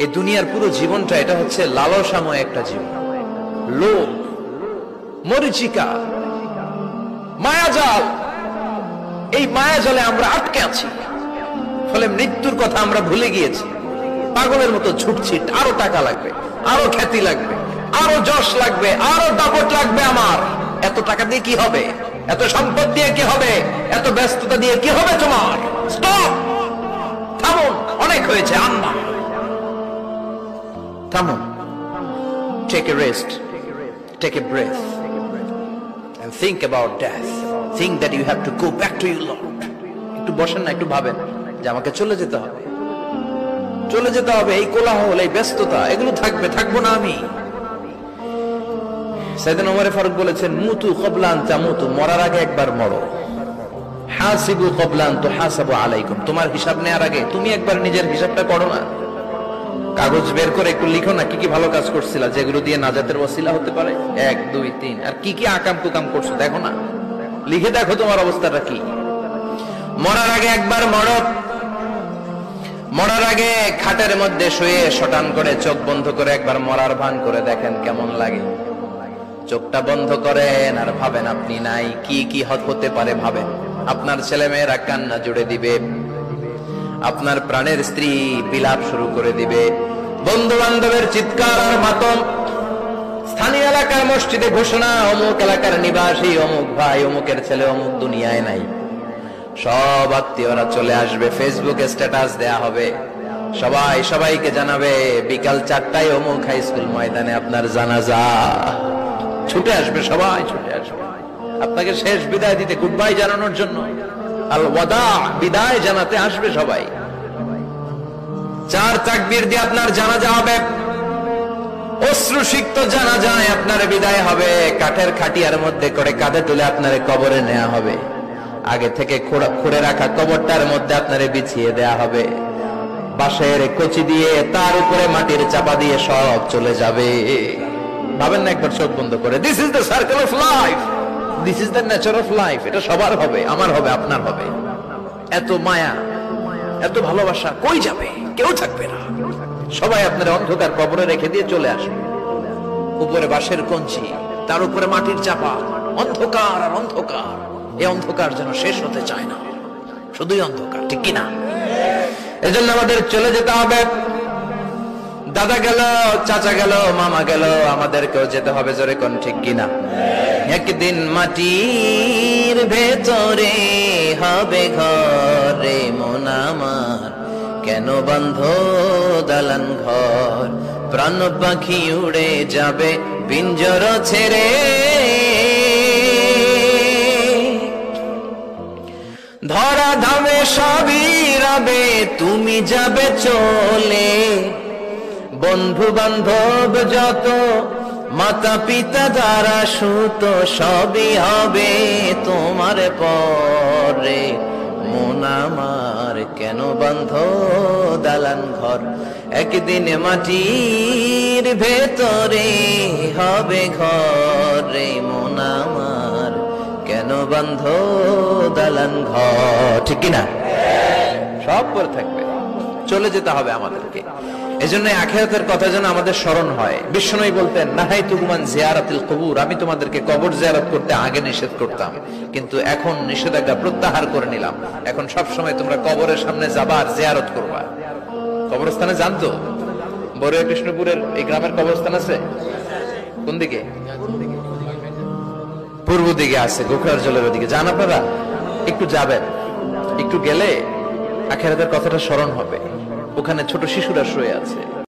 এই দুনিয়ার পুরো জীবনটা এটা হচ্ছে লালসাময় একটা জীবন, লোভ, মরিচিকা, মায়াজাল। এই মায়াজালে আমরা আটকে আছি, ফলে মৃত্যুর কথা আমরা ভুলে গিয়েছি। পাগলের মতো ছুটছি, আরো টাকা লাগবে, আরো খ্যাতি লাগবে, আরো যশ লাগবে, আরো দাপট লাগবে। আমার এত টাকা দিয়ে কি হবে? এত সম্পদ দিয়ে কি হবে? এত ব্যস্ততা দিয়ে কি হবে? তোমার স্টপ, থামুন, অনেক হয়েছে। আন্না, থামুন, take a rest, take a breath and think about death. Think that you have to go back to your Lord. একটু বসেন না, একটু ভাবেন যে আমাকে চলে যেতে হবে, চলে যেতে হবে। এই কোলাহল, এই ব্যস্ততা, এগুলো থাকবে, থাকবো না আমি। সাইয়েদনা ওমর ফারুক বলেছেন, মুতু ক্বাবলা আন তামুতু, মরার আগে একবার মরো। হাসিবু ক্বাবলা আন তুহাসাবু আলাইকুম, তোমার হিসাব নেওয়ার আগে তুমি একবার নিজের হিসাবটা করো না। কাগজ বের করে একটু লিখো না, কি কি ভালো কাজ করছিলা, যেগুলো দিয়ে নাজাতের ওসিলা হতে পারে। 1 2 3, আর কি কি আকাম কুকাম করছো দেখো না, লিখে দেখো তোমার অবস্থাটা কি। মরার আগে একবার মরো। মরার আগে খাটের মধ্যে শুয়ে শটান করে চোখ বন্ধ করে একবার মরার ভান করে দেখেন কেমন লাগে। চোখটা বন্ধ করেন আর ভাবেন আপনি নাই, কি কি হতে পারে ভাবেন। আপনার ছেলে মেয়েরা কান্না জুড়ে দিবে, আপনার প্রাণের স্ত্রী বিলাপ শুরু করে দিবে, বন্ধু বান্ধবের চিৎকার আর মাতম, স্থানীয় এলাকার মসজিদে ঘোষণা, অমুক এলাকার নিবাসী অমুক ভাই অমুকের ছেলে অমুক দুনিয়ায় নাই। সব আত্মীয়রা চলে আসবে, ফেসবুকে স্ট্যাটাস দেয়া হবে, সবাই সবাইকে জানাবে বিকাল 4টায় অমুক হাই স্কুল ময়দানে আপনার জানাজা। ছুটে আসবে, সবাই ছুটে আসবে আপনাকে শেষ বিদায় দিতে, গুড বাই জানানোর জন্য, আল ওয়াদা, বিদায় জানাতে আসবে সবাই। 4 তাকবীর দিয়ে আপনার জানাজা হবে, অশ্রুসিক্ত জানাজায় আপনার বিদায় হবে। কাঠের খাটিয়ার মধ্যে করে কাঁধে তুলে আপনার কবরে নেওয়া হবে। আগে থেকে খুঁড়ে রাখা কবরটার মধ্যে আপনারে বিছিয়ে দেয়া হবে। বাঁশের কচি দিয়ে তার উপরে মাটির চাপা দিয়ে সব চলে যাবে। ভাবেন না একবার চোখ বন্ধ করে, this is the circle of life, this is the nature of life. এটা সবার হবে, আমার হবে, আপনার হবে। এত মায়া, এত ভালোবাসা কই যাবে? কেউ থাকবে না, সবাই আপনার অন্ধকার কবরে রেখে দিয়ে চলে আসবে। উপরে বাঁশের কঞ্চি, তার উপরে মাটির চাপা, অন্ধকার আর অন্ধকার। এই অন্ধকার যেন শেষ হতে চায় না, শুধুই অন্ধকার, ঠিক কিনা? এজন্য আমাদের চলে যেতে হবে। দাদা গেল, চাচা গেল, মামা গেল, আমাদেরকেও যেতে হবে, জোরে কোন ঠিক কিনা? একদিন মাটির ভেতরে হবে ঘরে মন আমার, কেন বন্ধ দালান ঘর, প্রাণ পাখি উড়ে যাবে পিঞ্জর ছেড়ে। ধরা ধামে সবই রবে, তুমি যাবে চলে। বন্ধু বান্ধব যত, মাতা পিতা দ্বারা সুত, সবই হবে তোমার পরে। মন আমার কেন বন্ধ দালান ঘর, একদিন মাটির ভেতরে হবে ঘরে মন আমার, কেন বন্ধ দালান ঘর, ঠিক কিনা? সব পরে থাকবে, চলে যেতে হবে আমাদেরকে। এজন্য আখিরাতের কথা যেন আমাদের স্মরণ হয়। বিশ্বনবী বলতেন, নাহাইতুকুম আন জিয়ারাতিল কুবুর, আমি তোমাদেরকে কবর জিয়ারত করতে আগে নিষেধ করতাম, কিন্তু এখন নিষেধাজ্ঞা প্রত্যাহার করে নিলাম। এখন সব সময় তোমরা কবরের সামনে যাবা আর জিয়ারত করবা। কবরস্থানে জানতো বড়ুয়া কৃষ্ণপুরের এই গ্রামের কবরস্থান আছে কোন দিকে? পূর্ব দিকে আছে, গোখরার জলের ওদিকে। যান আপনারা, একটু যাবেন, একটু গেলে আখিরাতের কথাটা স্মরণ হবে। ওখানে ছোট শিশুরা শুয়ে আছে।